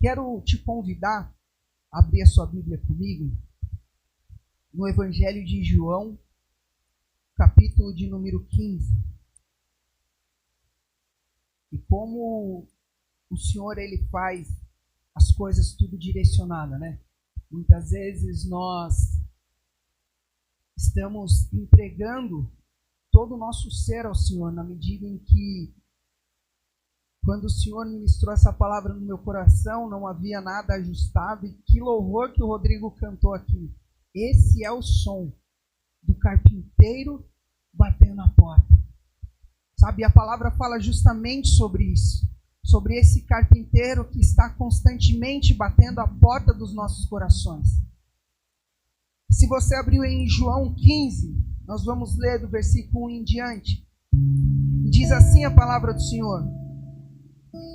Quero te convidar a abrir a sua Bíblia comigo no Evangelho de João, capítulo de número 15. E como o Senhor, Ele faz as coisas tudo direcionada, né? Muitas vezes nós estamos entregando todo o nosso ser ao Senhor, na medida em que, quando o Senhor ministrou essa palavra no meu coração, não havia nada ajustado. E que louvor que o Rodrigo cantou aqui. Esse é o som do carpinteiro batendo na porta. Sabe, a palavra fala justamente sobre isso. Sobre esse carpinteiro que está constantemente batendo a porta dos nossos corações. Se você abriu em João 15, nós vamos ler do versículo 1 em diante. Diz assim a palavra do Senhor: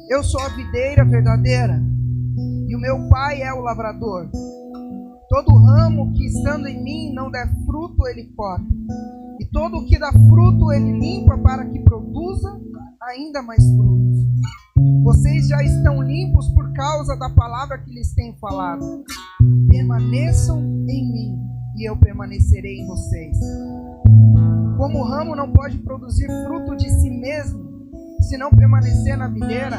Eu sou a videira verdadeira, e o meu Pai é o lavrador. Todo ramo que estando em mim não der fruto, ele corta. E todo o que dá fruto, ele limpa para que produza ainda mais frutos. Vocês já estão limpos por causa da palavra que lhes tenho falado. Permaneçam em mim, e eu permanecerei em vocês. Como o ramo não pode produzir fruto de si mesmo, se não permanecer na videira,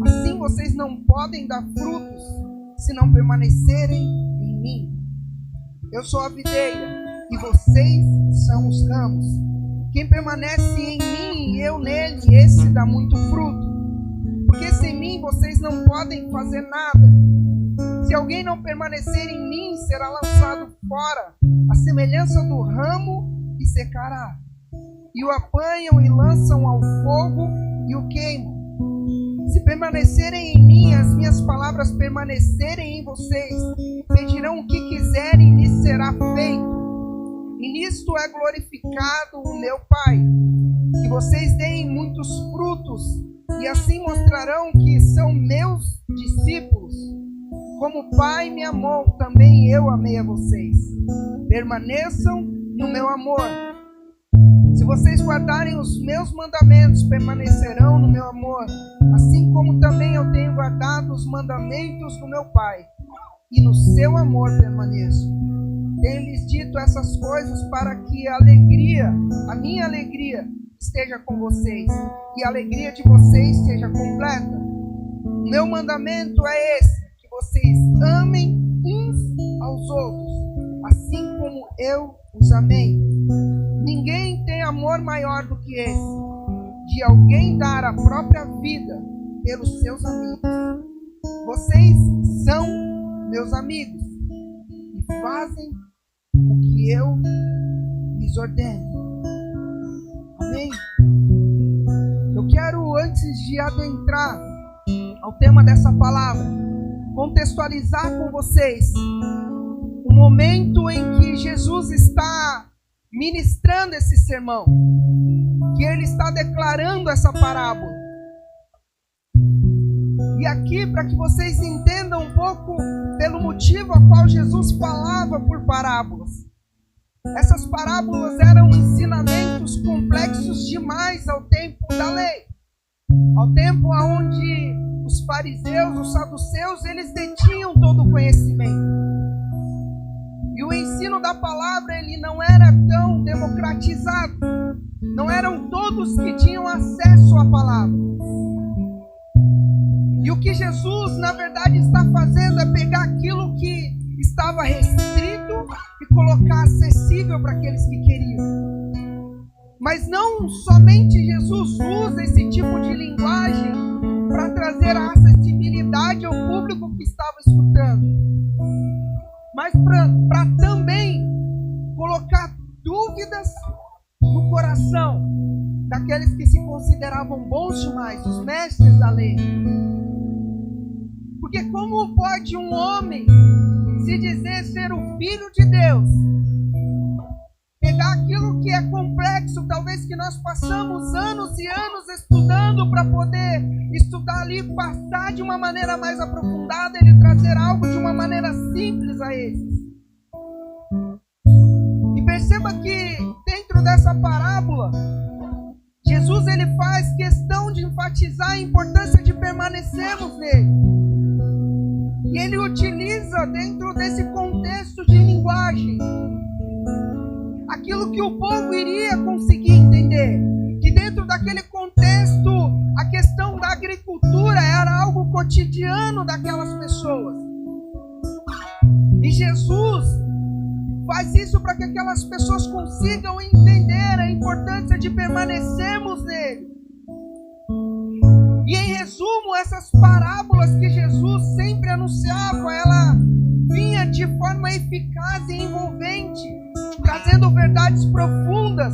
assim vocês não podem dar frutos, se não permanecerem em mim. Eu sou a videira, e vocês são os ramos. Quem permanece em mim e eu nele, esse dá muito fruto. Porque sem mim vocês não podem fazer nada. Se alguém não permanecer em mim, será lançado fora, à semelhança do ramo, e secará. E o apanham e lançam ao fogo e o queimam. Se permanecerem em mim, as minhas palavras permanecerem em vocês, pedirão o que quiserem e lhes será feito. E nisto é glorificado o meu Pai, que vocês deem muitos frutos, e assim mostrarão que são meus discípulos. Como o Pai me amou, também eu amei a vocês. Permaneçam no meu amor. Se vocês guardarem os meus mandamentos, permanecerão no meu amor, assim como também eu tenho guardado os mandamentos do meu Pai, e no seu amor permaneço. Tenho-lhes dito essas coisas para que a minha alegria, esteja com vocês, e a alegria de vocês seja completa. O meu mandamento é esse, que vocês amem uns aos outros, assim como eu os amei. Ninguém tem amor maior do que esse, de alguém dar a própria vida pelos seus amigos. Vocês são meus amigos e fazem o que eu lhes ordeno. Amém? Eu quero, antes de adentrar ao tema dessa palavra, contextualizar com vocês o momento em que Jesus está ministrando esse sermão, que ele está declarando essa parábola. E aqui, para que vocês entendam um pouco pelo motivo a qual Jesus falava por parábolas. Essas parábolas eram ensinamentos complexos demais ao tempo da lei, ao tempo onde os fariseus, os saduceus, eles detinham todo o conhecimento. E o ensino da palavra, ele não era tão democratizado. Não eram todos que tinham acesso à palavra. E o que Jesus, na verdade, está fazendo é pegar aquilo que estava restrito e colocar acessível para aqueles que queriam. Mas não somente Jesus usa esse tipo de linguagem para trazer a acessibilidade ao público que estava escutando, mas para também colocar dúvidas no coração daqueles que se consideravam bons demais, os mestres da lei. Porque como pode um homem se dizer ser o Filho de Deus, pegar aquilo que é complexo, talvez que nós passamos anos e anos estudando para poder estudar ali, passar de uma maneira mais aprofundada, ele trazer algo de uma maneira simples a eles. E perceba que dentro dessa parábola, Jesus ele faz questão de enfatizar a importância de permanecermos nele. precisa, dentro desse contexto de linguagem, aquilo que o povo iria conseguir entender, que dentro daquele contexto, a questão da agricultura era algo cotidiano daquelas pessoas. E Jesus faz isso para que aquelas pessoas consigam entender a importância de permanecermos nele. E em resumo, essas parábolas que Jesus sempre anunciava, ela vinha de forma eficaz e envolvente, trazendo verdades profundas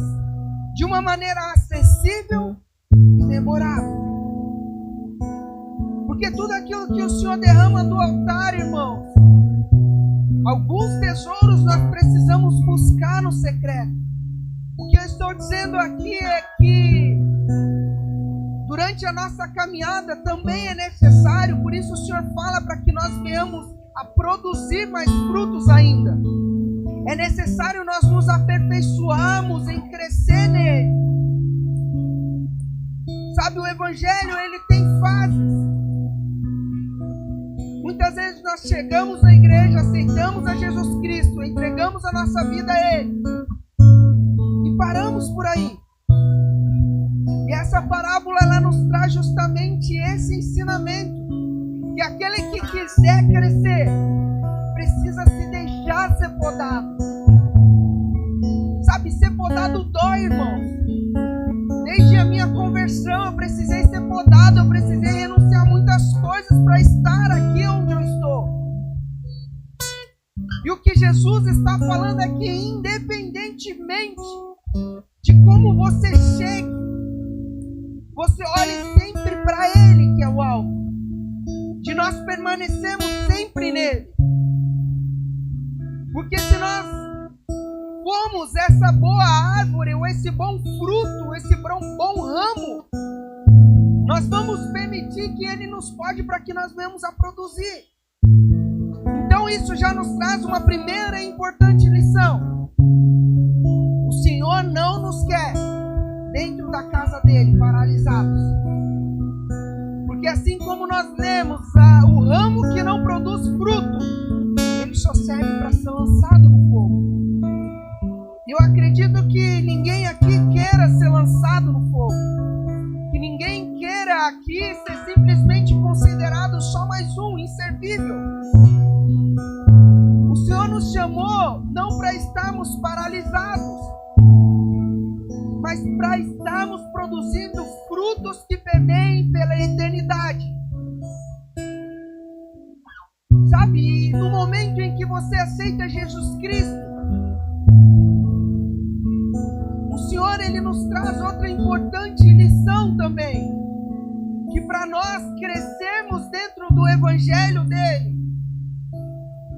de uma maneira acessível e memorável. Porque tudo aquilo que o Senhor derrama do altar, irmãos, alguns tesouros nós precisamos buscar no secreto. O que eu estou dizendo aqui é que durante a nossa caminhada também é necessário, por isso o Senhor fala para que nós venhamos a produzir mais frutos ainda. É necessário nós nos aperfeiçoarmos em crescer nele. Sabe, o Evangelho, ele tem fases. Muitas vezes nós chegamos na igreja, aceitamos a Jesus Cristo, entregamos a nossa vida a Ele e paramos por aí. E essa parábola, ela nos traz justamente esse ensinamento, que aquele que quiser crescer precisa se deixar ser podado. Sabe, ser podado dói, irmãos. Desde a minha conversão eu precisei ser podado, eu precisei renunciar a muitas coisas para estar aqui onde eu estou. E o que Jesus está falando é que independentemente de como você chegue, você olhe sempre para Ele, que é o alvo. De nós permanecermos sempre nele. Porque se nós formos essa boa árvore, ou esse bom fruto, esse bom ramo, nós vamos permitir que Ele nos pode para que nós venhamos a produzir. Então isso já nos traz uma primeira e importante lição. O Senhor não nos quer dentro da casa dele, paralisados. Porque assim como nós lemos o ramo que não produz fruto, ele só serve para ser lançado no fogo. Eu acredito que ninguém aqui queira ser lançado no fogo. Que ninguém queira aqui ser simplesmente considerado só mais um, inservível. O Senhor nos chamou não para estarmos paralisados, mas para estarmos produzindo frutos que permeiem pela eternidade. Sabe, no momento em que você aceita Jesus Cristo, o Senhor, Ele nos traz outra importante lição também, que para nós crescermos dentro do Evangelho dele,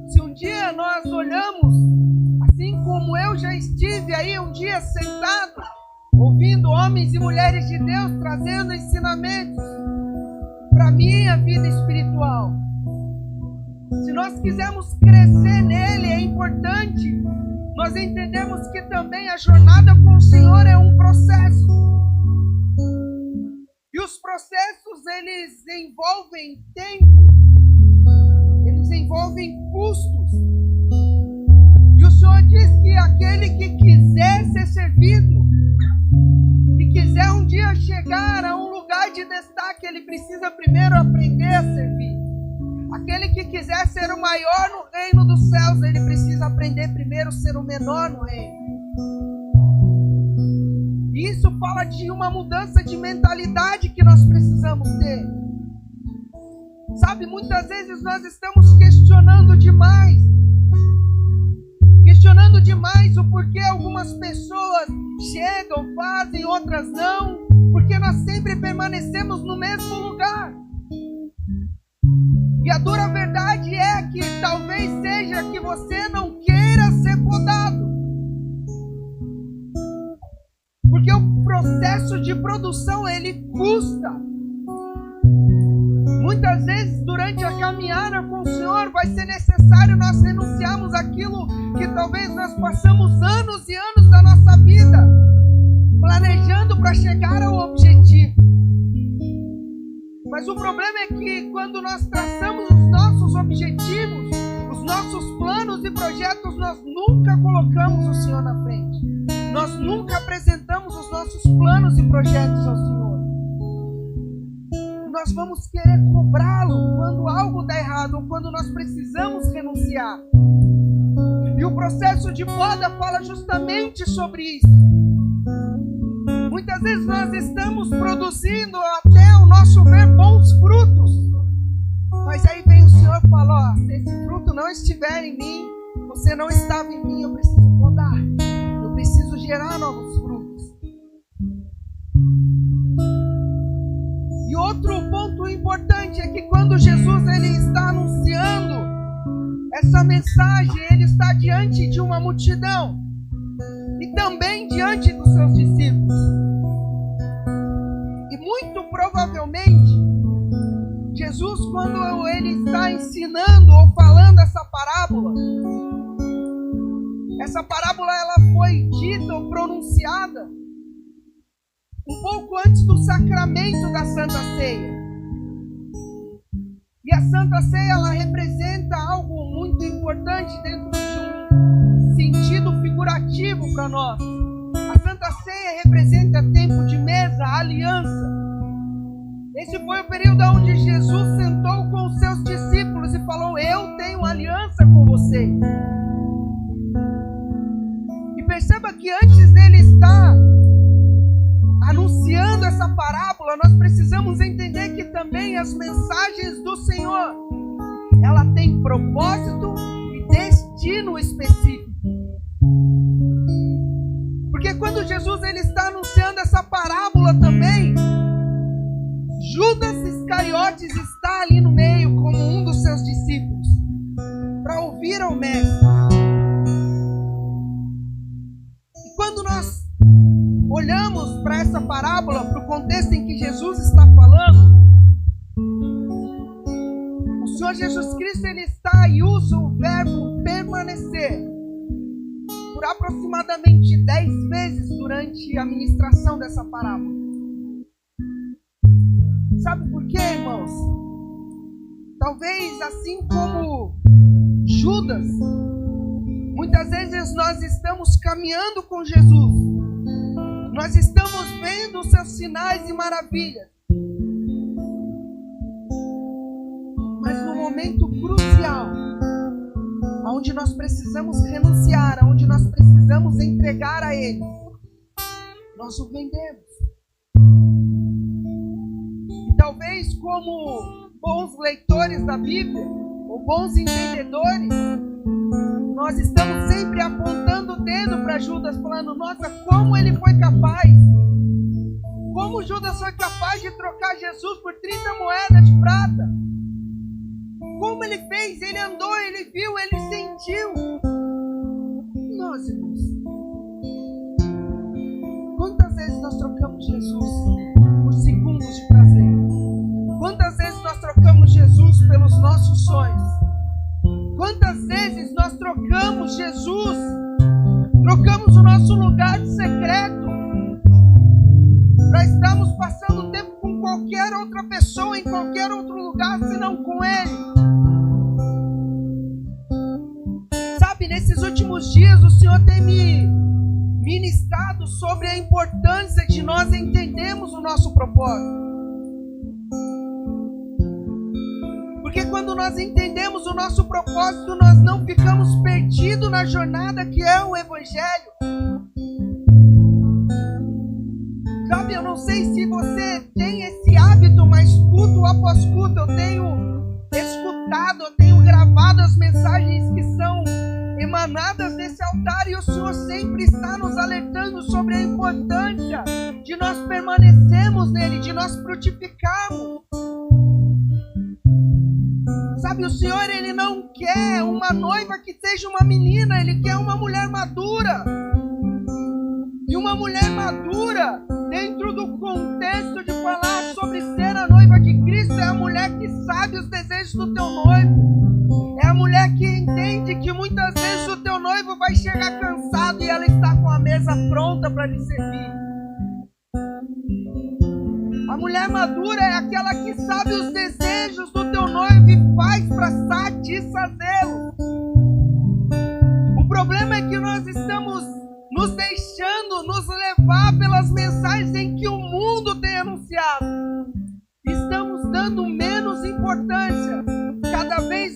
se um dia nós olhamos, assim como eu já estive aí um dia sentado, ouvindo homens e mulheres de Deus trazendo ensinamentos para a minha vida espiritual. Se nós quisermos crescer nele, é importante nós entendemos que também a jornada com o Senhor é um processo. E os processos, eles envolvem tempo, eles envolvem custos. E o Senhor diz que aquele que quiser ser servido, que quiser um dia chegar a um lugar de destaque, ele precisa primeiro aprender a servir. Aquele que quiser ser o maior no reino dos céus, ele precisa aprender primeiro a ser o menor no reino. E isso fala de uma mudança de mentalidade que nós precisamos ter. Sabe, muitas vezes nós estamos questionando demais o porquê algumas pessoas chegam, fazem, outras não, porque nós sempre permanecemos no mesmo lugar. E a dura verdade é que talvez seja que você não queira ser podado. Porque o processo de produção, ele custa. Muitas vezes, durante a caminhada com o Senhor, vai ser necessário nós renunciarmos àquilo que talvez nós passamos anos e anos da nossa vida planejando para chegar ao objetivo. Mas o problema é que quando nós traçamos os nossos objetivos, os projetos nós nunca colocamos o Senhor na frente. Nós nunca apresentamos os nossos planos e projetos ao Senhor. Nós vamos querer cobrá-lo quando algo dá errado ou quando nós precisamos renunciar. E o processo de poda fala justamente sobre isso. Muitas vezes nós estamos produzindo até o nosso ver bons frutos. Mas aí vem o Senhor e fala, ó, se esse fruto não estiver em mim, você não estava em mim, eu preciso podar. Eu preciso gerar novos frutos. E outro ponto importante é que quando Jesus ele está anunciando essa mensagem, ele está diante de uma multidão e também diante dos seus discípulos. E muito provavelmente, Jesus, quando ele está ensinando ou falando essa parábola ela foi dita ou pronunciada um pouco antes do sacramento da Santa Ceia. E a Santa Ceia, ela representa algo muito importante dentro de um sentido figurativo para nós. A Santa Ceia representa tempo de mesa, aliança. Esse foi o período onde Jesus sentou com os seus discípulos e falou, eu tenho aliança com vocês. E perceba que antes dele estar anunciando essa parábola, nós precisamos entender que também as mensagens do Senhor, ela tem propósito e destino específico. Porque quando Jesus ele está anunciando essa parábola também, Judas Iscariotes está ali no meio como um dos seus discípulos para ouvir ao mestre. E quando nós olhamos para essa parábola, para o contexto em que Jesus está falando, o Senhor Jesus Cristo ele está e usa o verbo permanecer por aproximadamente 10 vezes durante a ministração dessa parábola. Sabe por quê, irmãos? Talvez assim como Judas, muitas vezes nós estamos caminhando com Jesus, nós estamos vendo os seus sinais e maravilhas, mas no momento crucial, onde nós precisamos renunciar, onde nós precisamos entregar a Ele, nós o vendemos. E talvez como bons leitores da Bíblia, ou bons entendedores, nós estamos sempre apontando o dedo para Judas, falando, nossa, como ele foi capaz? Como Judas foi capaz de trocar Jesus por 30 moedas de prata? Como ele fez? Ele andou, ele viu, ele sentiu. Nós, irmãos, quantas vezes nós trocamos Jesus por segundos de prazer? Quantas vezes nós trocamos Jesus pelos nossos sonhos? Quantas vezes nós trocamos Jesus, trocamos o nosso lugar de secreto para estarmos passando tempo com qualquer outra pessoa, em qualquer outro lugar, senão com Ele? Sabe, nesses últimos dias o Senhor tem me ministrado sobre a importância de nós entendermos o nosso propósito. Porque quando nós entendemos o nosso propósito, nós não ficamos perdidos na jornada que é o Evangelho. Sabe, eu não sei se você tem esse hábito, mas culto após culto eu tenho escutado, eu tenho gravado as mensagens que são emanadas desse altar, e o Senhor sempre está nos alertando sobre a importância de nós permanecermos nele, de nós frutificarmos. Sabe, o Senhor, Ele não quer uma noiva que seja uma menina, Ele quer uma mulher madura. E uma mulher madura, dentro do contexto de falar sobre ser a noiva de Cristo, é a mulher que sabe os desejos do teu noivo. É a mulher que entende que muitas vezes o teu noivo vai chegar cansado e ela está com a mesa pronta para lhe servir. A mulher madura é aquela que sabe os desejos do teu noivo e faz para satisfazê-lo.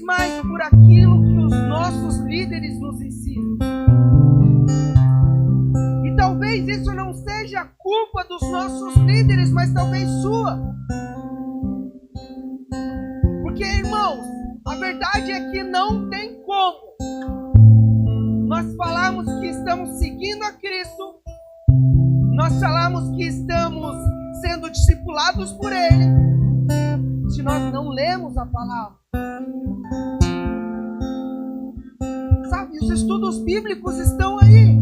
mais por aquilo que os nossos líderes nos ensinam. E talvez isso não seja culpa dos nossos líderes, mas talvez sua. Porque, irmãos, a verdade é que não tem como nós falarmos que estamos seguindo a Cristo, nós falamos que estamos sendo discipulados por Ele, se nós não lemos a palavra. Sabe, os estudos bíblicos estão aí.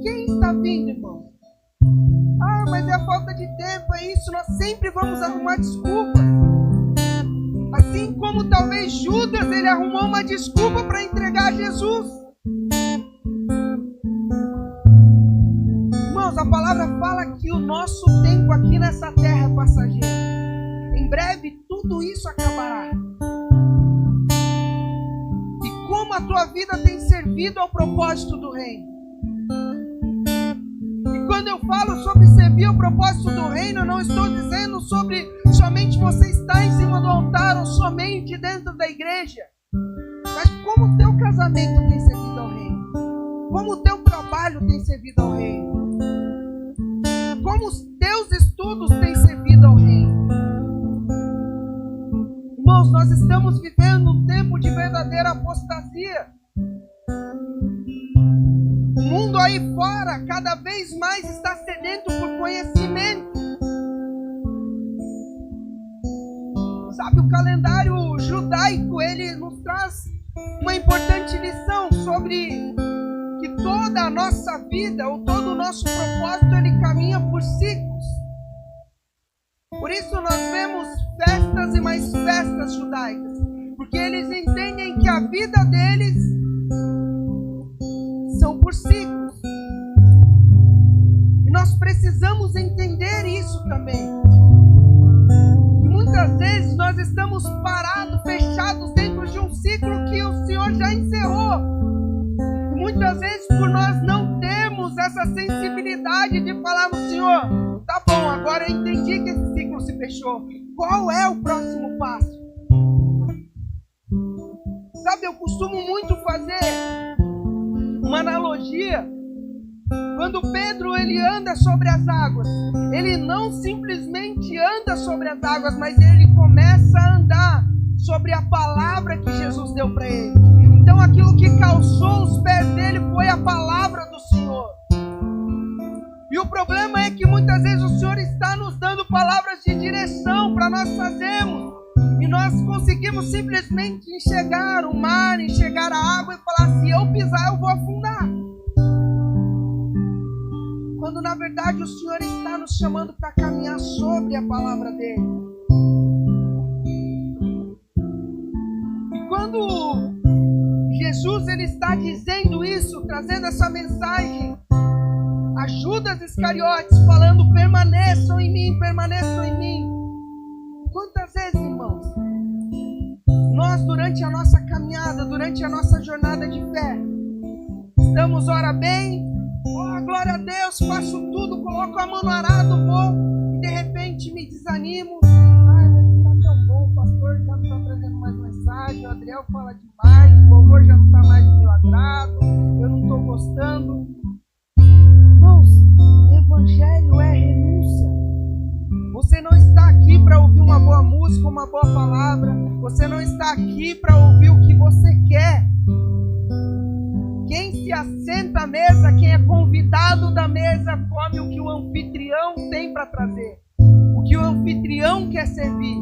Quem está vindo, irmão? Ah, mas é a falta de tempo, é isso. Nós sempre vamos arrumar desculpas. Assim como talvez Judas, ele arrumou uma desculpa para entregar Jesus. Irmãos, a palavra fala que o nosso tempo aqui nessa terra é passageiro. Em breve tudo isso acabará. E como a tua vida tem servido ao propósito do reino? E quando eu falo sobre servir ao propósito do reino, eu não estou dizendo sobre somente você estar em cima do altar ou somente dentro da igreja. Mas como o teu casamento tem servido ao reino? Como o teu trabalho tem servido ao reino? Como os teus estudos têm servido ao reino? Irmãos, nós estamos vivendo um tempo de verdadeira apostasia. O mundo aí fora cada vez mais está sedento por conhecimento. Sabe, o calendário judaico, ele nos traz uma importante lição sobre que toda a nossa vida, ou todo o nosso propósito, ele caminha por ciclos. Por isso nós vemos festas e mais festas judaicas, porque eles entendem que a vida deles são por ciclos. E nós precisamos entender isso também. E muitas vezes nós estamos parados, fechados dentro de um ciclo que o Senhor já encerrou. E muitas vezes por nós não termos essa sensibilidade de falarmos, Senhor, tá bom, agora eu entendi que esse ciclo se fechou. Qual é o próximo passo? Sabe, eu costumo muito fazer uma analogia. Quando Pedro ele anda sobre as águas, ele não simplesmente anda sobre as águas, mas ele começa a andar sobre a palavra que Jesus deu para ele. Então aquilo que calçou os pés dele foi a palavra do Senhor. E o problema é que muitas vezes o Senhor está nos dando palavras de direção para nós fazermos. E nós conseguimos simplesmente enxergar o mar, enxergar a água e falar, se eu pisar eu vou afundar. Quando na verdade o Senhor está nos chamando para caminhar sobre a palavra dele. E quando Jesus ele está dizendo isso, trazendo essa mensagem a Judas Iscariotes, falando, permaneçam em mim, permaneçam em mim. Quantas vezes, irmãos, nós durante a nossa caminhada, durante a nossa jornada de fé, estamos ora bem, oh, glória a Deus, faço tudo, coloco a mão no arado, vou, e de repente me desanimo. Ai, não está tão bom, o pastor já não está trazendo mais mensagem, o Adriel fala demais, o louvor já não está mais do meu agrado, eu não estou gostando. Irmãos, evangelho é renúncia. Você não está aqui para ouvir uma boa música, uma boa palavra. Você não está aqui para ouvir o que você quer. Quem se assenta à mesa, quem é convidado da mesa, come o que o anfitrião tem para trazer. O que o anfitrião quer servir.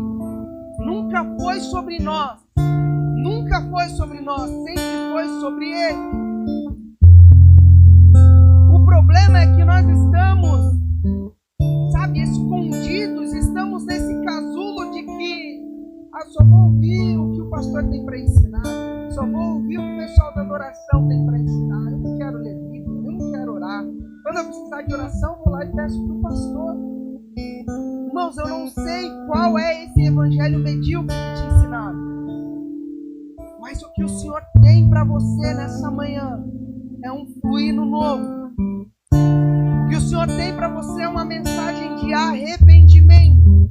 Nunca foi sobre nós. Nunca foi sobre nós. Sempre foi sobre ele. O problema é que nós estamos, sabe, escondidos, estamos nesse casulo de que só vou ouvir o que o pastor tem para ensinar, só vou ouvir o que o pessoal da adoração tem para ensinar, eu não quero ler livro, eu não quero orar. Quando eu precisar de oração, vou lá e peço para o pastor. Irmãos, eu não sei qual é esse evangelho medíocre que te ensinaram, mas o que o Senhor tem para você nessa manhã é um fluido novo. O que o Senhor tem para você é uma mensagem de arrependimento.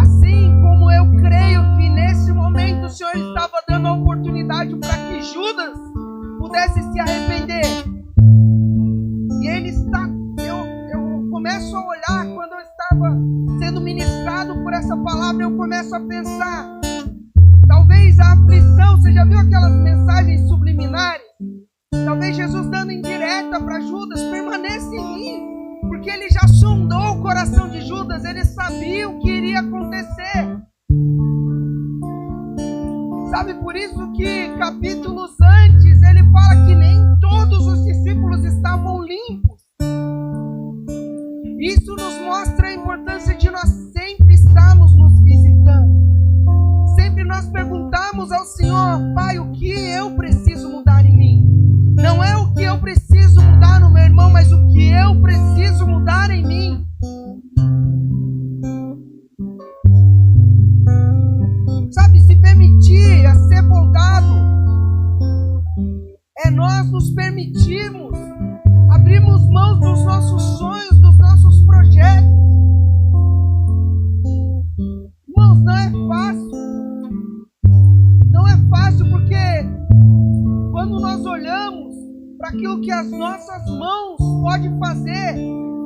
Assim como eu creio que nesse momento pudesse se arrepender. E ele está, eu começo a olhar, quando eu estava sendo ministrado por essa palavra, eu começo a pensar, talvez a aflição, você já viu aquelas mensagens subliminares? Talvez Jesus dando indireta para Judas, permaneça em mim, porque ele já sondou o coração de Judas, ele sabia o que iria acontecer. Sabe, por isso que capítulos antes ele fala que nem todos os discípulos estavam limpos. Isso nos mostra a importância de nós sempre estarmos nos visitando. Sempre nós perguntamos ao Senhor: Pai, o que eu preciso mudar em mim? Não é o que eu preciso mudar no meu irmão, mas o que eu preciso mudar em mim. Sabe, se permitir a ser moldado é nós nos permitirmos abrirmos mãos dos nossos sonhos, dos nossos projetos. Irmãos, não é fácil. Não é fácil, porque quando nós olhamos para aquilo que as nossas mãos podem fazer,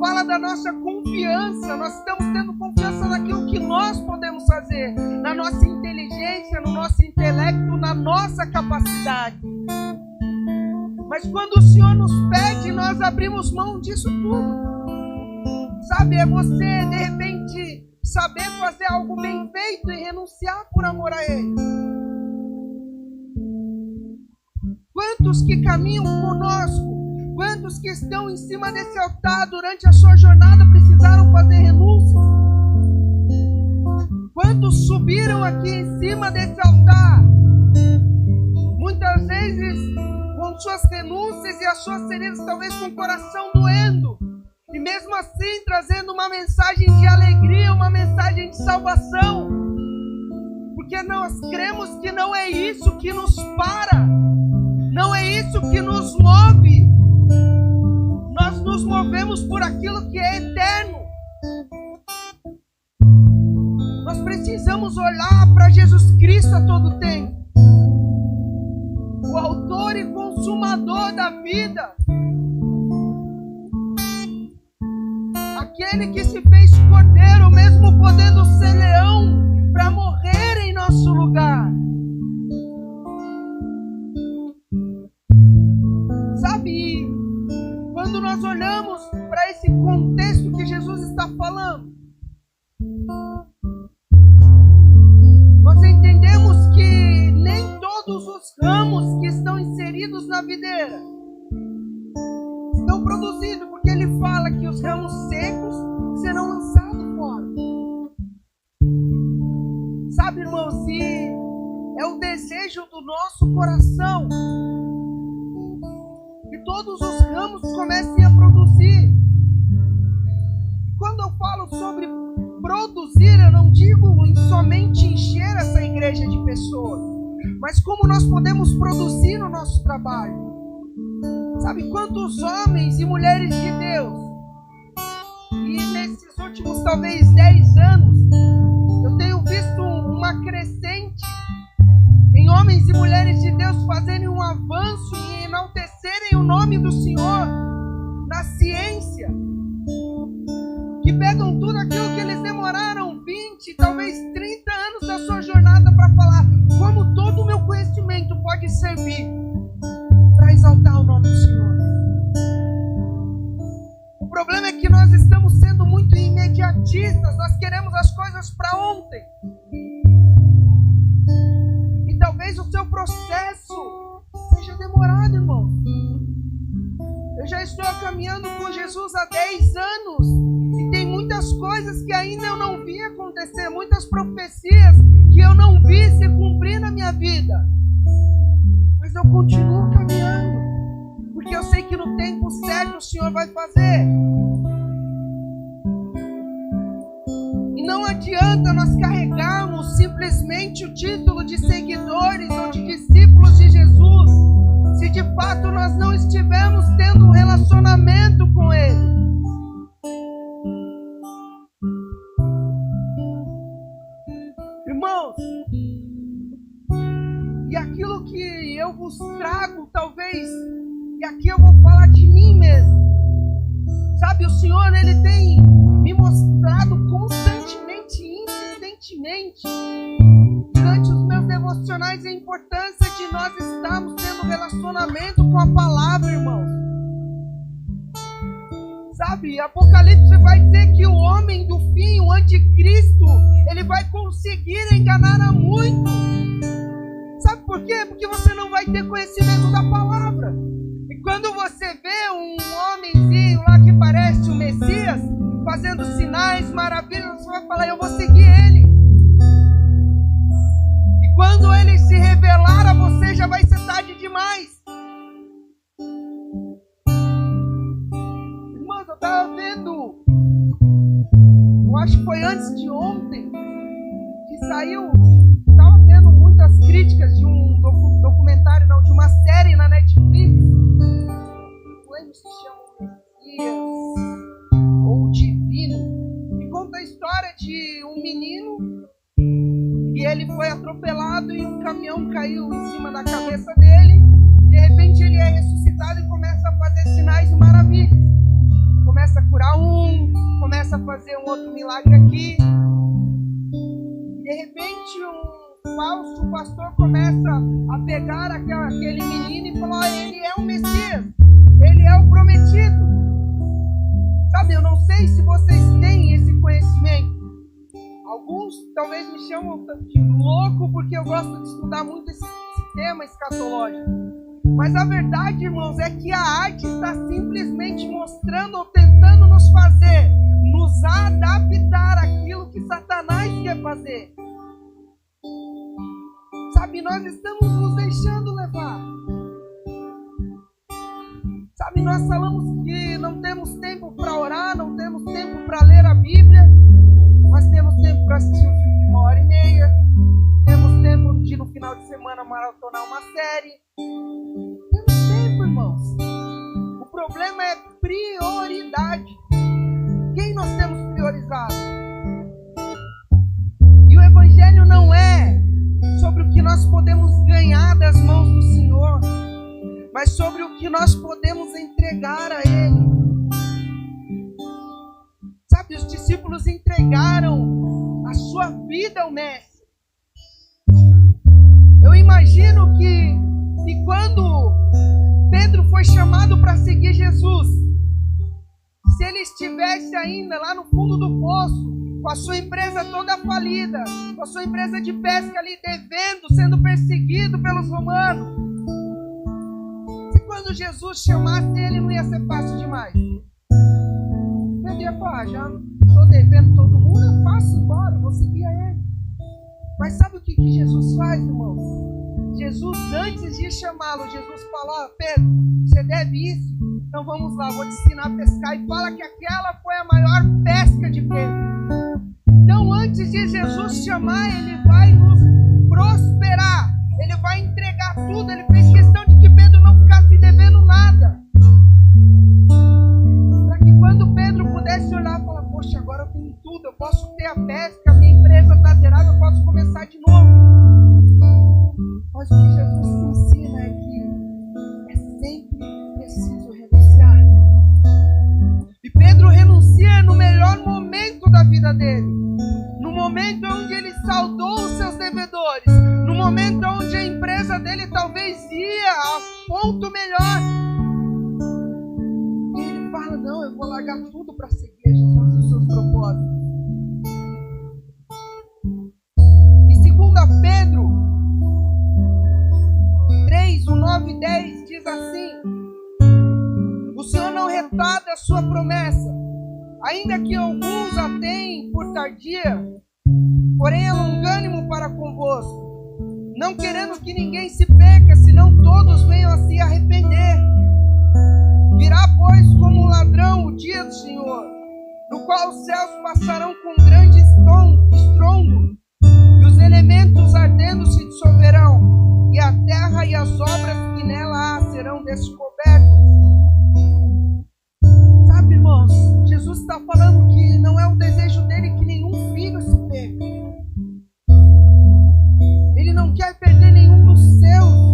fala da nossa confiança. Nós estamos tendo confiança naquilo que nós podemos fazer, na nossa inteligência, no nosso intelecto, na nossa capacidade. Mas quando o Senhor nos pede, nós abrimos mão disso tudo. Sabe, é você, de repente, saber fazer algo bem feito e renunciar por amor a Ele. Quantos que caminham conosco, quantos que estão em cima desse altar durante a sua jornada precisaram fazer renúncias? Quantos subiram aqui em cima desse altar, muitas vezes com suas renúncias e as suas feridas, talvez com o coração doendo, e mesmo assim trazendo uma mensagem de alegria, uma mensagem de salvação, porque nós cremos que não é isso que nos para, não é isso que nos move. Nós nos movemos por aquilo que é eterno. Nós precisamos olhar para Jesus Cristo a todo tempo, o autor e consumador da vida, aquele que se fez cordeiro, mesmo podendo ser leão, para morrer em nosso lugar. Sabe, quando nós olhamos para esse contexto que Jesus está falando, nós entendemos que nem todos os ramos que estão inseridos na videira estão produzindo, porque ele fala que os ramos secos serão lançados fora. Sabe, irmãos, e é o desejo do nosso coração que todos os ramos comecem a produzir. Quando eu falo sobre produzir, eu não digo em somente encher essa igreja de pessoas, mas como nós podemos produzir no nosso trabalho. Sabe quantos homens e mulheres de Deus, e nesses últimos talvez 10 anos, eu tenho visto uma crescente em homens e mulheres de Deus fazerem um avanço e enaltecerem o nome do Senhor na ciência, que pegam tudo aquilo que eles demoraram 20, talvez 30 anos da sua jornada para falar como todo o meu conhecimento pode servir para exaltar o nome do Senhor. O problema é que nós estamos sendo muito imediatistas, nós queremos as coisas para ontem. E talvez o seu processo seja demorado, irmão. Eu já estou caminhando com Jesus há 10 anos e tem muitas coisas que ainda eu não vi acontecer, muitas profecias que eu não vi se cumprir na minha vida. Mas eu continuo caminhando, porque eu sei que no tempo certo o Senhor vai fazer. E não adianta nós carregarmos simplesmente o título de seguidores ou de discípulos de Jesus, se de fato nós não estivermos tendo um relacionamento com Ele. Irmãos, e aquilo que eu vos trago, talvez, e aqui eu vou falar de mim mesmo. Sabe, o Senhor, Ele tem me mostrado constantemente, insistentemente, durante os meus devocionais, a importância de nós estarmos tendo relacionamento com a palavra, irmãos. Sabe, Apocalipse vai dizer que o homem do fim, o anticristo, ele vai conseguir enganar a muitos. Sabe por quê? Porque você não vai ter conhecimento da palavra. E quando você vê um homenzinho lá que parece o Messias, fazendo sinais, maravilhas, você vai falar, eu vou seguir ele. E quando ele se revelar a você, já vai ser tarde demais. Irmãos, eu estava vendo, eu acho que foi antes de ontem, que saiu, estava tendo muitas críticas de um documentário, não, de uma série na Netflix. Não lembro se chama Messias ou Divino, que conta a história de um menino e ele foi atropelado e um caminhão caiu em cima da cabeça dele. De repente ele é ressuscitado e começa a fazer sinais e maravilhas. Começa a curar um, começa a fazer um outro milagre aqui. De repente um falso pastor começa a pegar aquele menino e falar, ele é o Messias, ele é o prometido. Sabe, eu não sei se vocês têm esse conhecimento. Alguns talvez me chamam de louco porque eu gosto de estudar muito esse tema escatológico. Mas a verdade, irmãos, é que a arte está simplesmente mostrando ou tentando nos fazer, nos adaptar àquilo que Satanás quer fazer. Sabe, nós estamos nos deixando levar. Sabe, nós falamos que não temos tempo para orar, não temos tempo para ler a Bíblia, mas temos tempo para assistir um filme de 1h30, temos tempo de no final de semana maratonar uma série. Temos tempo, irmãos. O problema é prioridade. Quem nós temos priorizado? E o Evangelho não é sobre o que nós podemos ganhar das mãos do Senhor, mas sobre o que nós podemos entregar a Ele. Sabe, os discípulos entregaram a sua vida ao Mestre. Eu imagino que quando Pedro foi chamado para seguir Jesus, se ele estivesse ainda lá no fundo do poço, com a sua empresa toda falida, com a sua empresa de pesca ali devendo, sendo perseguido pelos romanos, se quando Jesus chamasse ele, não ia ser fácil demais. Pedro ia falar, já estou devendo todo mundo, eu passo embora, vou seguir a ele. Mas sabe o que Jesus faz, irmãos? Jesus, antes de chamá-lo, Jesus falou, Pedro, você deve isso? Então vamos lá, vou te ensinar a pescar. E fala que aquela foi a maior pesca de Pedro. Então antes de Jesus chamar, Ele vai nos prosperar. Ele vai entregar tudo. Ele fez questão de que Pedro não ficasse devendo nada. Para que quando Pedro pudesse olhar e falar, poxa, agora eu tenho tudo, eu posso ter a pesca, a minha empresa está zerada, eu posso começar de novo. Mas o que Jesus te ensina é que é sempre preciso renunciar. E Pedro renuncia no melhor momento da vida dele. No momento onde ele saldou os seus devedores. No momento onde a empresa dele talvez ia a ponto melhor. E ele fala, não, eu vou largar tudo para seguir Jesus e os seus propósitos. E 2 Pedro 3, 9 e 10 diz assim: o Senhor não retarda a sua promessa, ainda que alguns a tenham por tardia, porém é longânimo para convosco, não querendo que ninguém se perca, senão todos venham a se arrepender. Virá, pois, como um ladrão o dia do Senhor, no qual os céus passarão com grande estrondo, e os elementos ardendo se dissolverão, e a terra e as obras que nela há serão descobertas. Sabe, irmãos, Jesus está falando que não é o desejo dele que nenhum filho se perca. Ele não quer perder nenhum dos seus.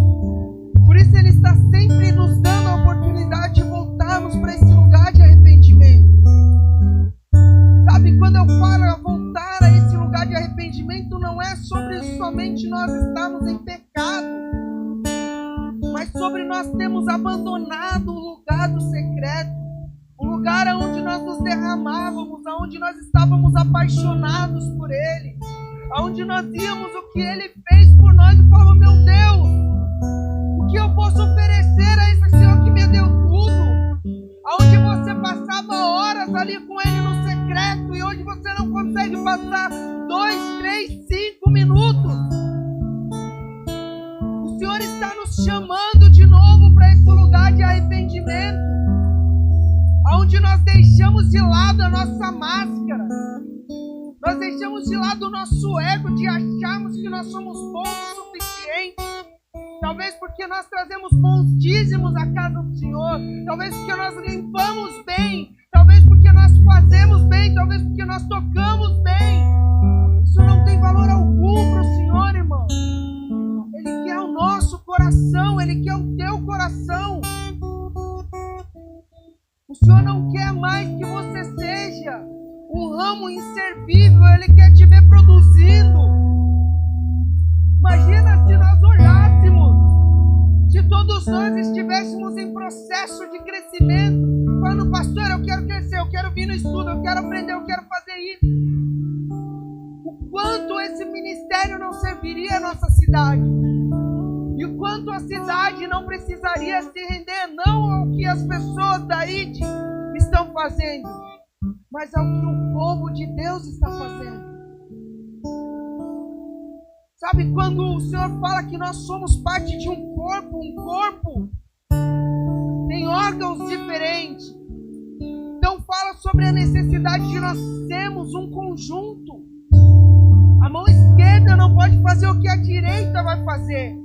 nós estamos em pecado, mas sobre nós temos abandonado o lugar do secreto, o lugar onde nós nos derramávamos, onde nós estávamos apaixonados por Ele, onde nós víamos o que Ele fez por nós e falávamos: meu Deus, o que eu posso oferecer a esse Senhor que me deu tudo? Onde você passava horas ali com Ele no secreto e hoje você não consegue passar 2, 3, 5 minutos. O Senhor está nos chamando de novo para esse lugar de arrependimento, onde nós deixamos de lado a nossa máscara, nós deixamos de lado o nosso ego de acharmos que nós somos bons o suficiente. Talvez porque nós trazemos bons dízimos à casa do Senhor, talvez porque nós limpamos bem, talvez porque nós fazemos bem, talvez porque nós tocamos bem. Isso não tem valor algum para o Senhor, irmão. Ele quer o nosso coração, Ele quer o teu coração. O Senhor não quer mais que você seja um ramo inservível, Ele quer te ver produzindo. Imagina se nós olhássemos, se todos nós estivéssemos em processo de crescimento, falando: pastor, eu quero crescer, eu quero vir no estudo, eu quero aprender, eu quero fazer isso. O quanto esse ministério não serviria à nossa cidade, e o quanto a cidade não precisaria se render não ao que as pessoas da ID estão fazendo, mas ao que o povo de Deus está fazendo. Sabe, quando o Senhor fala que nós somos parte de um corpo tem órgãos diferentes. Então fala sobre a necessidade de nós sermos um conjunto. A mão esquerda não pode fazer o que a direita vai fazer.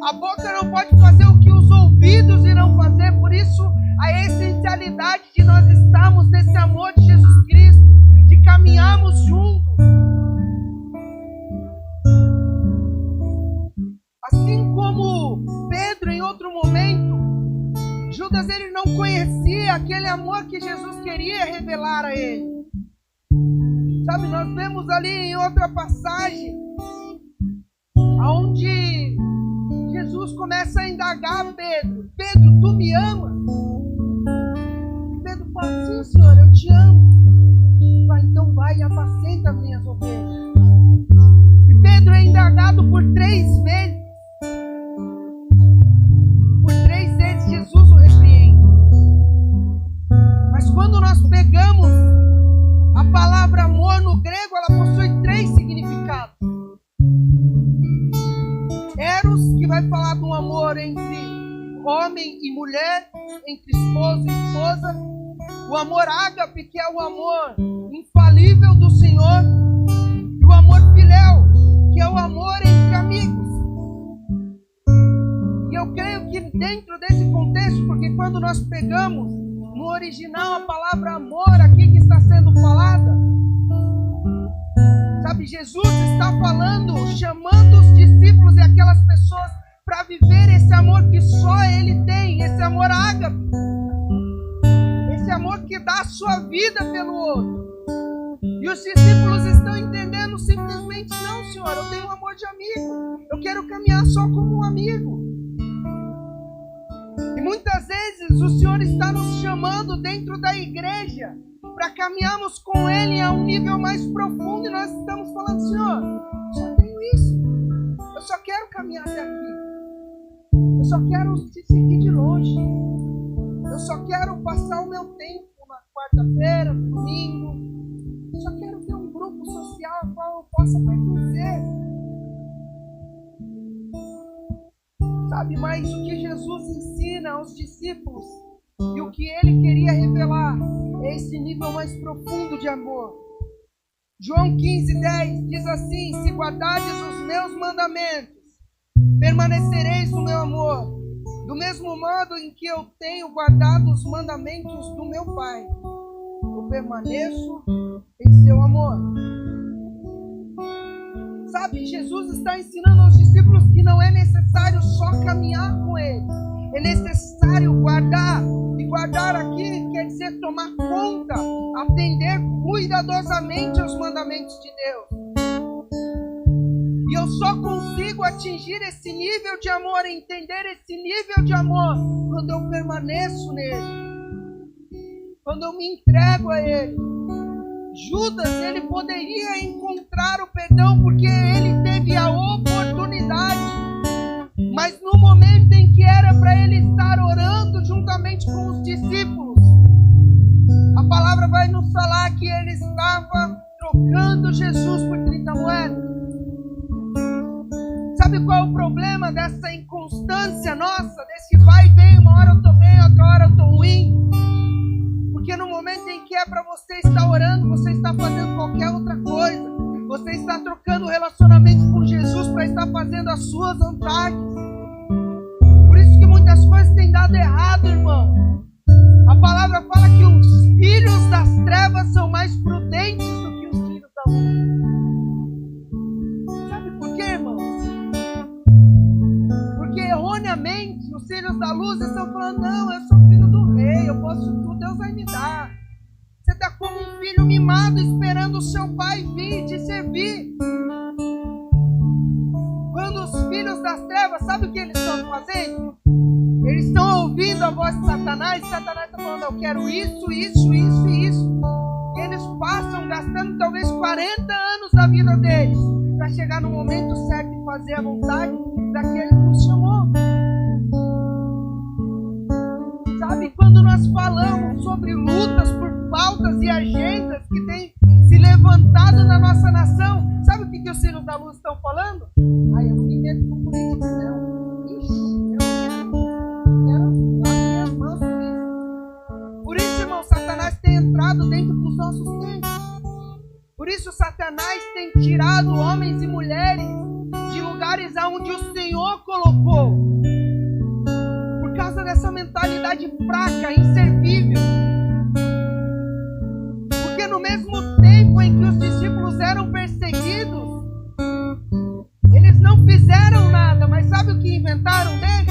A boca não pode fazer o que os ouvidos irão fazer. Por isso, a essencialidade de nós estarmos nesse amor de Jesus Cristo, de caminharmos juntos. Assim como Pedro, em outro momento, Judas, ele não conhecia aquele amor que Jesus queria revelar a ele. Sabe, nós vemos ali em outra passagem, onde Jesus começa a indagar Pedro: Pedro, tu me amas? E Pedro fala: sim, Senhor, eu te amo. Vai, então vai e apacenta as minhas ovelhas. E Pedro é indagado por 3 vezes. Por 3 vezes Jesus o repreende. Mas quando nós pegamos a palavra amor no grego, ela possui 3 significados. Eros, que vai falar de um amor entre homem e mulher, entre esposo e esposa. O amor ágape, que é o amor infalível do Senhor. E o amor filéu, que é o amor entre amigos. E eu creio que dentro desse contexto, porque quando nós pegamos no original a palavra amor aqui que está sendo falada, sabe, Jesus está falando, chamando os discípulos e aquelas pessoas para viver esse amor que só Ele tem, esse amor ágape, esse amor que dá a sua vida pelo outro. E os discípulos estão entendendo simplesmente: não, Senhor, eu tenho um amor de amigo, eu quero caminhar só como um amigo. E muitas vezes o Senhor está nos chamando dentro da igreja para caminharmos com Ele a um nível mais profundo, e nós estamos falando: Senhor, eu só tenho isso, eu só quero caminhar até aqui, eu só quero te seguir de longe, eu só quero passar o meu tempo na quarta-feira, no domingo, eu só quero ter um grupo social ao qual eu possa pertencer. Sabe, mas o que Jesus ensina aos discípulos e o que Ele queria revelar é esse nível mais profundo de amor. João 15:10 diz assim: se guardardes os meus mandamentos, permanecereis no meu amor, do mesmo modo em que eu tenho guardado os mandamentos do meu Pai. Eu permaneço em seu amor. Sabe, Jesus está ensinando aos discípulos que não é necessário só caminhar com Ele, é necessário guardar. E guardar aqui quer dizer tomar conta, atender cuidadosamente aos mandamentos de Deus. E eu só consigo atingir esse nível de amor, entender esse nível de amor, quando eu permaneço nele, quando eu me entrego a ele. Judas, ele poderia encontrar o perdão porque ele teve a oportunidade, mas no momento em que era para ele estar orando juntamente com os discípulos, a palavra vai nos falar que ele estava trocando Jesus por 30 moedas. Sabe qual é o problema dessa inconstância nossa, desse vai e vem, uma hora eu estou bem, outra hora eu estou ruim? Porque no momento em que é para você estar orando, você está fazendo qualquer outra coisa. Você está trocando relacionamentos com Jesus para estar fazendo as suas vontades. Por isso que muitas coisas têm dado errado, irmão. A palavra fala que os filhos das trevas são mais prudentes do que os filhos da luz. Sabe por quê, irmão? Porque erroneamente os filhos da luz estão falando: não, eu sou filho do rei, eu posso tudo, Deus vai me dar. Você está como um filho mimado esperando o seu pai vir te servir. Quando os filhos das trevas, sabe o que eles estão fazendo? Eles estão ouvindo a voz de Satanás, e Satanás está falando: eu quero isso, isso, isso e isso. E eles passam gastando talvez 40 anos da vida deles para chegar no momento certo e fazer a vontade daquele que nos chamou. Sabe, quando nós falamos sobre lutas por pautas e agendas que têm se levantado na nossa nação, sabe o que os filhos da luz estão falando? Eu não me meto com política, não. Ixi, eu quero dar minhas mãos por isso. Por isso, irmão, Satanás tem entrado dentro dos nossos tempos. Por isso, Satanás tem tirado homens e mulheres de lugares aonde o Senhor colocou. Por causa dessa mentalidade fraca, inservível. Porque no mesmo tempo em que os discípulos eram perseguidos, eles não fizeram nada, mas sabe o que inventaram deles?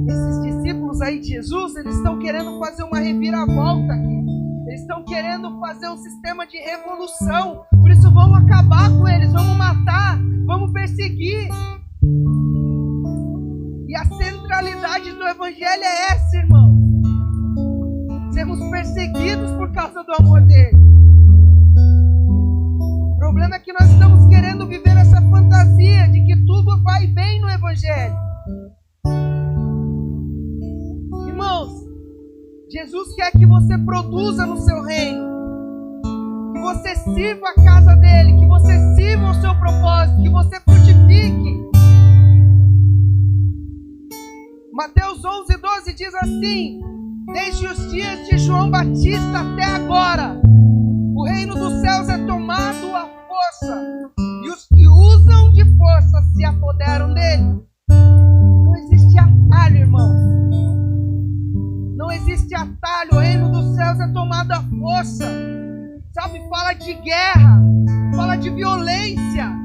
Esses discípulos aí de Jesus, eles estão querendo fazer uma reviravolta aqui. Eles estão querendo fazer um sistema de revolução. Por isso vamos acabar com eles, vamos matar, vamos perseguir. E a centralidade do evangelho é essa, irmão. Sermos perseguidos por causa do amor dele. O problema é que nós estamos querendo viver essa fantasia de que tudo vai bem no evangelho. Irmãos, Jesus quer que você produza no seu reino, que você sirva a casa dele, que você sirva o seu propósito, que você frutifique. Mateus 11:12 diz assim: desde os dias de João Batista até agora, o reino dos céus é tomado à força, e os que usam de força se apoderam dele. Não existe atalho, irmão. Não existe atalho. O reino dos céus é tomado à força. Sabe, fala de guerra, fala de violência.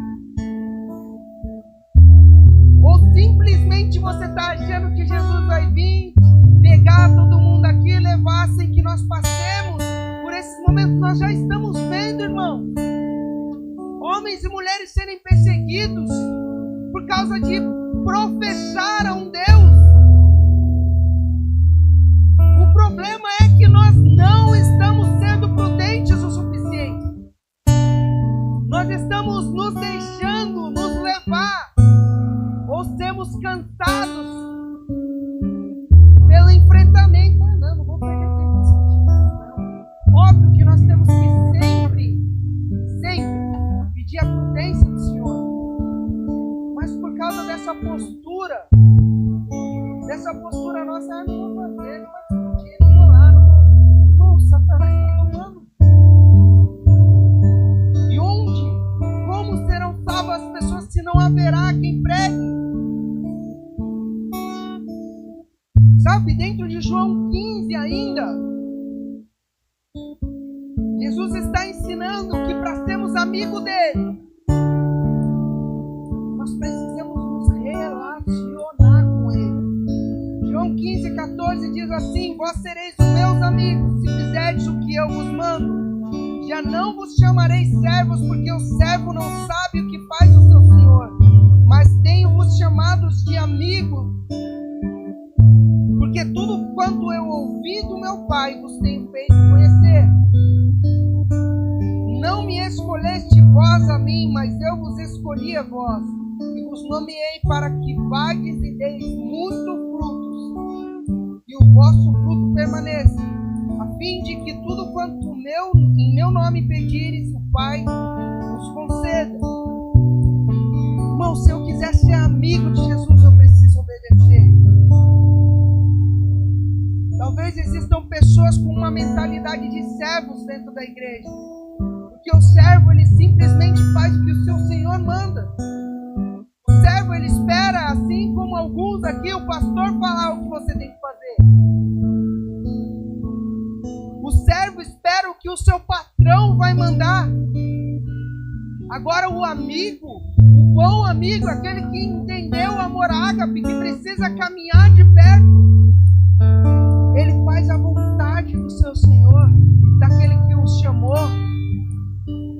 Ou simplesmente você está achando que Jesus vai vir, pegar todo mundo aqui e levar sem que nós passemos por esses momentos. Nós já estamos vendo, irmão, homens e mulheres serem perseguidos por causa de professar a um Deus. O problema é que nós não estamos sendo prudentes o suficiente. Nós estamos nos deixando nos levar, ou sermos cansados pelo enfrentamento. Não vou perder tempo nesse não. Óbvio que nós temos que sempre pedir a prudência do Senhor. Mas por causa dessa postura nossa, não vou fazer, não vai discutir, não vou lá, não, Satanás está tomando. E como serão salvas as pessoas se não haverá quem pregue? Sabe, dentro de João 15 ainda, Jesus está ensinando que para sermos amigos dele, nós precisamos nos relacionar com ele. João 15:14 diz assim: vós sereis os meus amigos, se fizerdes o que eu vos mando. Já não vos chamarei servos, porque o servo não sabe o que faz o seu Senhor, mas tenho-vos chamados de amigos, porque tudo quanto eu ouvi do meu Pai vos tenho feito conhecer. Não me escolheste vós a mim, mas eu vos escolhi a vós, e vos nomeei para que vades e deis muitos frutos, e o vosso fruto permaneça, a fim de que tudo quanto em meu nome pedires, o Pai vos conceda. Irmão, se eu quiser ser amigo de Jesus, eu preciso obedecer. Talvez existam pessoas com uma mentalidade de servos dentro da igreja, porque o servo, ele simplesmente faz o que o seu Senhor manda. O servo, ele espera, assim como alguns aqui, o pastor falar o que você tem que fazer. O servo espera o que o seu patrão vai mandar. Agora o amigo, o bom amigo, aquele que entendeu o amor ágape, que precisa caminhar de perto, ele faz a vontade do seu Senhor, daquele que o chamou.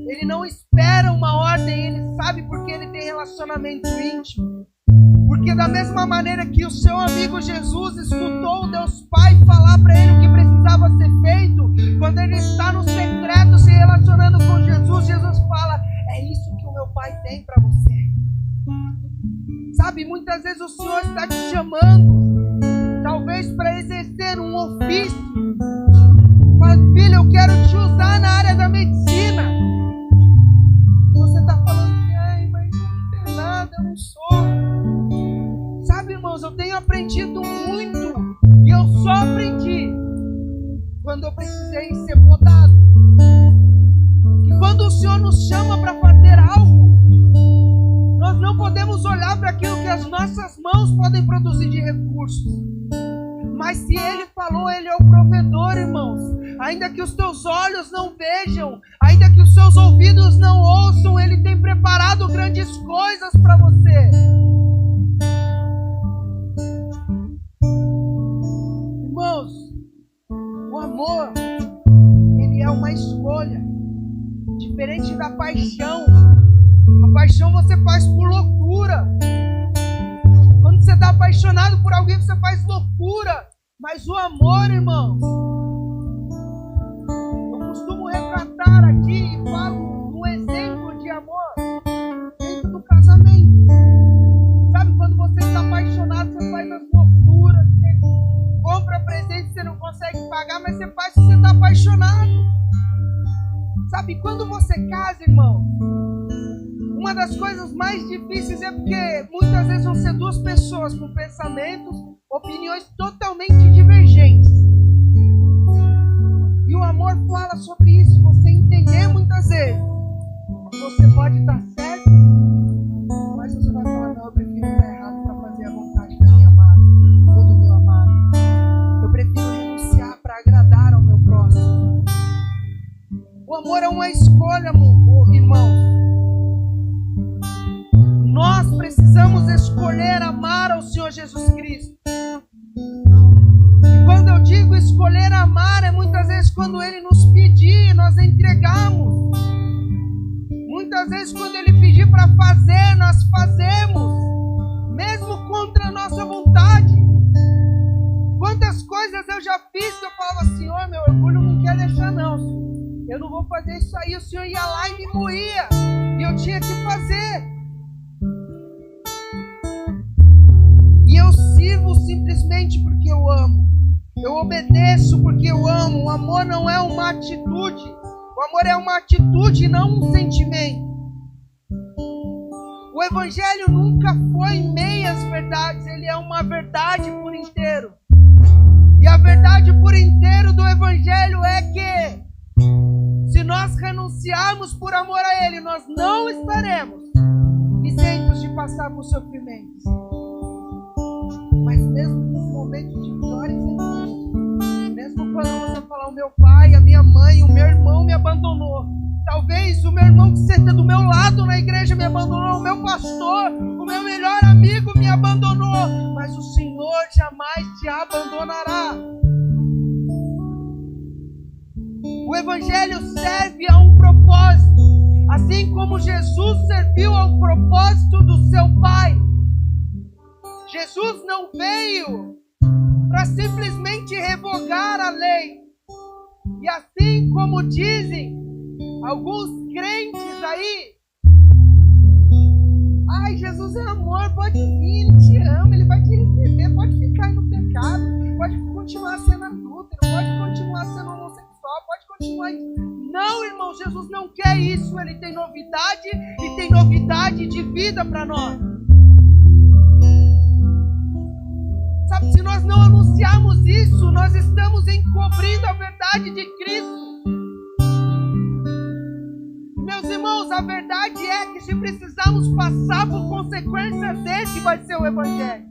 Ele não espera uma ordem, ele sabe porque ele tem relacionamento íntimo. Porque da mesma maneira que o seu amigo Jesus escutou o Deus Pai falar para ele o que precisava ser feito, quando ele está no secreto se relacionando com Jesus, Jesus fala: é isso que o meu Pai tem para você. Sabe, muitas vezes o Senhor está te chamando, talvez para exercer um ofício. Fala: filho, eu quero te usar na área da medicina. Você está falando que, ai, mas não tem nada, eu não sou. Sabe, irmãos, eu tenho aprendido muito, e eu só aprendi quando eu precisei ser podado. Que quando o Senhor nos chama para fazer algo, nós não podemos olhar para aquilo que as nossas mãos podem produzir de recursos. Mas se Ele falou, Ele é o provedor, irmãos. Ainda que os teus olhos não vejam, ainda que os seus ouvidos não ouçam, Ele tem preparado grandes coisas para você. Irmãos, o amor, ele é uma escolha, diferente da paixão. A paixão você faz por loucura. Quando você está apaixonado por alguém, você faz loucura. Mas o amor, irmãos, eu costumo retratar aqui e falo um exemplo de amor dentro do casamento. Sabe, quando você está apaixonado, você faz as loucuras, você compra presente que você não consegue pagar, mas você faz porque você está apaixonado. Sabe, quando você casa, irmão, uma das coisas mais difíceis é porque muitas vezes vão ser duas pessoas com pensamentos, opiniões totalmente divergentes. E o amor fala sobre isso. Você entender muitas vezes, você pode estar certo, mas você vai falar: não, eu prefiro estar errado para fazer a vontade da minha amada ou do meu amado. Eu prefiro renunciar para agradar ao meu próximo. O amor é uma escolha, irmão. Nós precisamos escolher amar ao Senhor Jesus Cristo. E quando eu digo escolher amar, é muitas vezes quando Ele nos pedir, nós entregamos. Muitas vezes quando Ele pedir para fazer, nós fazemos, mesmo contra a nossa vontade. Quantas coisas eu já fiz que eu falava: Senhor, meu orgulho não quer deixar não, eu não vou fazer isso aí. O Senhor ia lá e me moía, e eu tinha que fazer. E eu sirvo simplesmente porque eu amo. Eu obedeço porque eu amo. O amor não é uma atitude. O amor é uma atitude, não um sentimento. O Evangelho nunca foi meias verdades. Ele é uma verdade por inteiro. E a verdade por inteiro do Evangelho é que, se nós renunciarmos por amor a Ele, nós não estaremos isentos de passar por sofrimentos. Mas mesmo nos momentos de vitória, mesmo quando você falar: o meu pai, a minha mãe, o meu irmão me abandonou. Talvez o meu irmão que senta do meu lado na igreja me abandonou, o meu pastor, o meu melhor amigo me abandonou. Mas o Senhor jamais te abandonará. O Evangelho serve a um propósito, Assim como Jesus serviu ao propósito do seu Pai. Jesus não veio para simplesmente revogar a lei. E assim como dizem alguns crentes aí, ai, Jesus é amor, pode vir, Ele te ama, Ele vai te receber, pode ficar no pecado, pode continuar sendo adúltero, pode continuar sendo homossexual, pode continuar... Não, irmão, Jesus não quer isso, Ele tem novidade e tem novidade de vida para nós. Sabe, se nós não anunciarmos isso, nós estamos encobrindo a verdade de Cristo. Meus irmãos, a verdade é que se precisarmos passar por consequências, esse vai ser o Evangelho.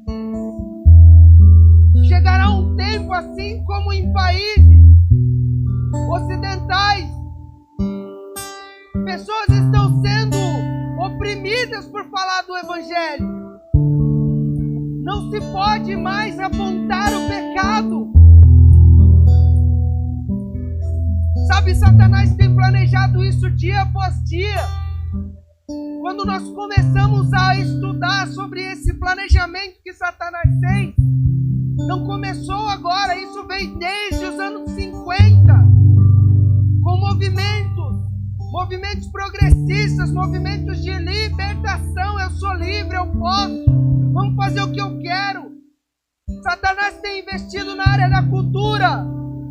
Chegará um tempo, assim como em países ocidentais, pessoas estão sendo oprimidas por falar do Evangelho. Não se pode mais apontar o pecado. Sabe, Satanás tem planejado isso dia após dia. Quando nós começamos a estudar sobre esse planejamento que Satanás tem, não começou agora, isso veio desde os anos 50, com movimentos progressistas, movimentos de libertação. Eu sou livre, eu posso, vamos fazer o que eu quero. Satanás tem investido na área da cultura,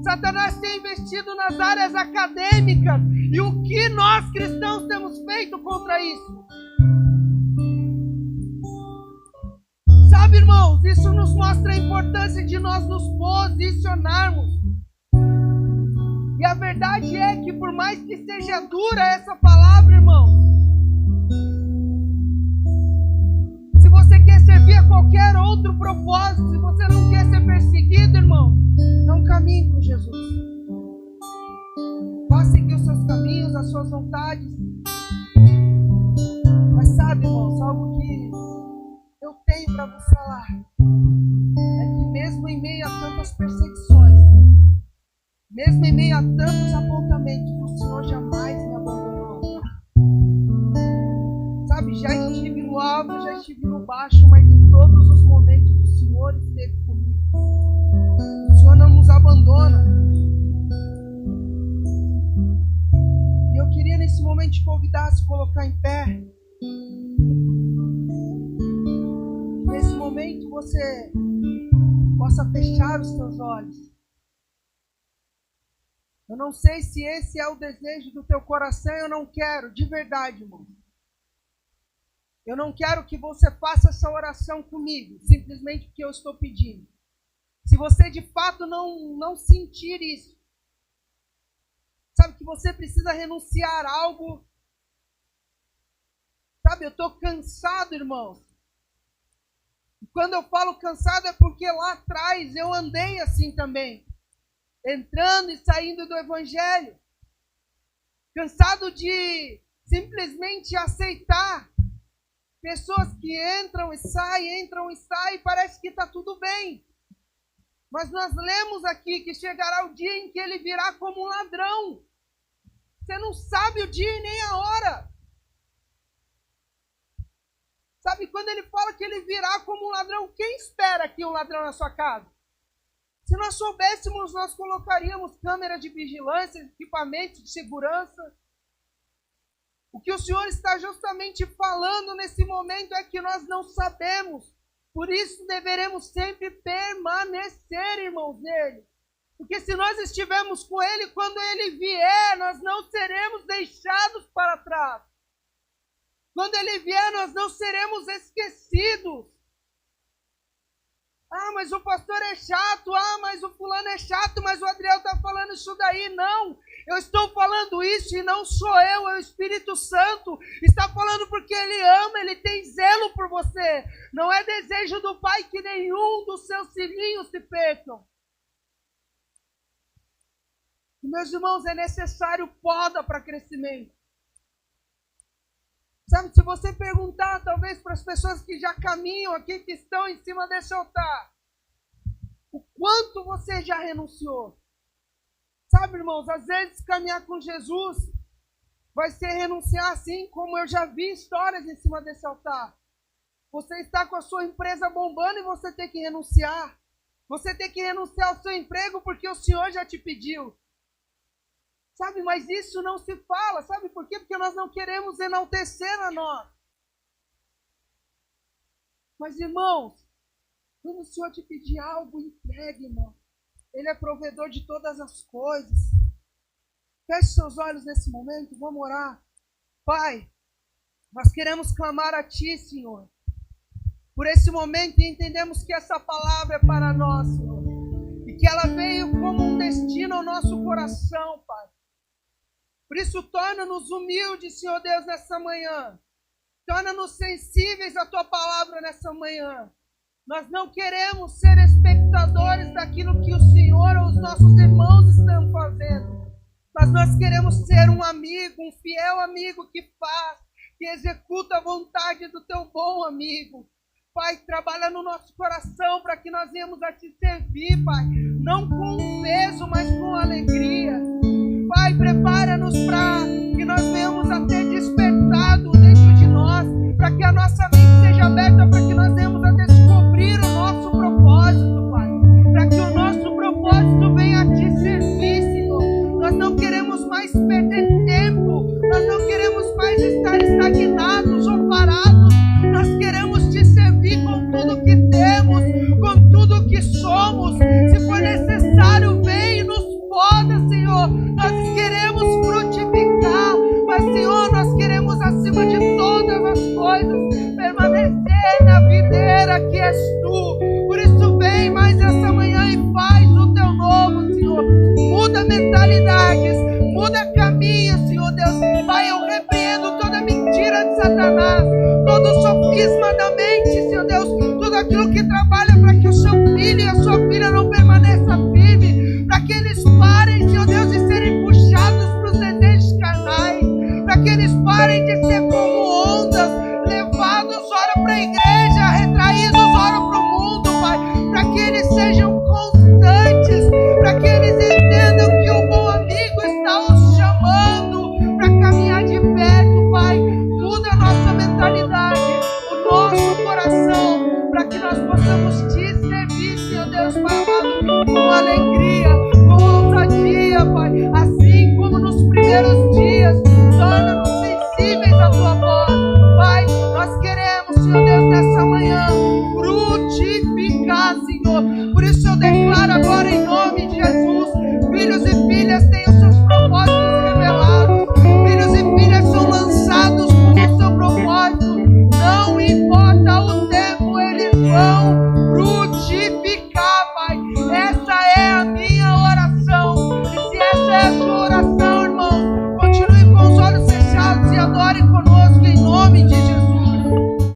Satanás tem investido nas áreas acadêmicas. E o que nós cristãos temos feito contra isso? Sabe, irmãos, isso nos mostra a importância de nós nos posicionarmos. E a verdade é que por mais que seja dura essa palavra, irmão, se você quer servir a qualquer outro propósito, se você não quer ser perseguido, irmão, não caminhe com Jesus. Vá seguir os seus caminhos, as suas vontades. Mas sabe, irmãos, algo que eu tenho para vos falar é que mesmo em meio a tantas perseguições, mesmo em meio a tantos apontamentos, o Senhor jamais me abandonou. Sabe, já estive no alto, já estive no baixo, mas em todos os momentos o Senhor esteve comigo. O Senhor não nos abandona. E eu queria nesse momento te convidar a se colocar em pé. Nesse momento você possa fechar os seus olhos. Eu não sei se esse é o desejo do teu coração, eu não quero, de verdade, irmão. Eu não quero que você faça essa oração comigo, simplesmente porque eu estou pedindo. Se você de fato não sentir isso, sabe que você precisa renunciar a algo. Sabe, eu estou cansado, irmãos. E quando eu falo cansado é porque lá atrás eu andei assim também. Entrando e saindo do Evangelho. Cansado de simplesmente aceitar pessoas que entram e saem, parece que está tudo bem. Mas nós lemos aqui que chegará o dia em que ele virá como um ladrão. Você não sabe o dia e nem a hora. Sabe, quando ele fala que ele virá como um ladrão, quem espera aqui um ladrão na sua casa? Se nós soubéssemos, nós colocaríamos câmeras de vigilância, equipamentos de segurança. O que o Senhor está justamente falando nesse momento é que nós não sabemos. Por isso deveremos sempre permanecer, irmãos, nele. Porque se nós estivermos com ele, quando ele vier, nós não seremos deixados para trás. Quando ele vier, nós não seremos esquecidos. Ah, mas o pastor é chato. Ah, mas o fulano é chato. Mas o Adriel está falando isso daí. Não, eu estou falando isso e não sou eu, é o Espírito Santo. Está falando porque ele ama, ele tem zelo por você. Não é desejo do Pai que nenhum dos seus filhinhos se percam. E, meus irmãos, é necessário poda para crescimento. Sabe, se você perguntar talvez para as pessoas que já caminham aqui, que estão em cima desse altar, o quanto você já renunciou? Sabe, irmãos, às vezes caminhar com Jesus Vai ser renunciar, assim como eu já vi histórias em cima desse altar. Você está com a sua empresa bombando e você tem que renunciar. Você tem que renunciar ao seu emprego porque o Senhor já te pediu. Sabe, mas isso não se fala. Sabe por quê? Porque nós não queremos enaltecer a nós. Mas, irmãos, quando o Senhor te pedir algo, entregue, irmão. Ele é provedor de todas as coisas. Feche seus olhos nesse momento, vamos orar. Pai, nós queremos clamar a Ti, Senhor, por esse momento, e entendemos que essa palavra é para nós, Senhor, e que ela veio como um destino ao nosso coração, Pai. Por isso, torna-nos humildes, Senhor Deus, nessa manhã. Torna-nos sensíveis à Tua palavra nessa manhã. Nós não queremos ser espectadores daquilo que o Senhor ou os nossos irmãos estão fazendo. Mas nós queremos ser um amigo, um fiel amigo que faz, que executa a vontade do Teu bom amigo. Pai, trabalha no nosso coração para que nós venhamos a Te servir, Pai. Não com peso, mas com alegria. Pai, prepara-nos para que nós venhamos a ter despertado dentro de nós, para que a nossa mente seja aberta, para que nós venhamos a descobrir o nosso propósito, Pai. Para que o nosso propósito venha a Te servir, Senhor. Nós não queremos mais perder tempo, nós não queremos mais estar estagnados ou parados. Nós queremos Te servir com tudo que temos, com tudo que somos. Se for necessário, vem e nos poda, Senhor. Nós queremos frutificar, mas, Senhor, nós queremos, acima de todas as coisas, permanecer na videira que és Tu. Por isso, vem mais essa manhã e faz o Teu novo, Senhor. Muda mentalidades, muda caminhos, Senhor Deus. Pai, eu repreendo toda mentira de Satanás, todo o sofisma da mente, Senhor Deus, tudo aquilo que trabalha para que o seu filho e a sua filha não permaneça firme, para que eles parem, Senhor Deus, de serem puxados para os desejos carnais, para que eles parem de ser como ondas, levados ora para a igreja, retraídos ora para o mundo, Pai, para que eles sejam constantes, para que eles entendam que o bom amigo está os chamando para caminhar de perto, Pai. Muda a nossa mentalidade, o nosso coração, para que nós possamos Te servir, Senhor Deus, Pai amado, com alegria, com ousadia, Pai, assim como nos primeiros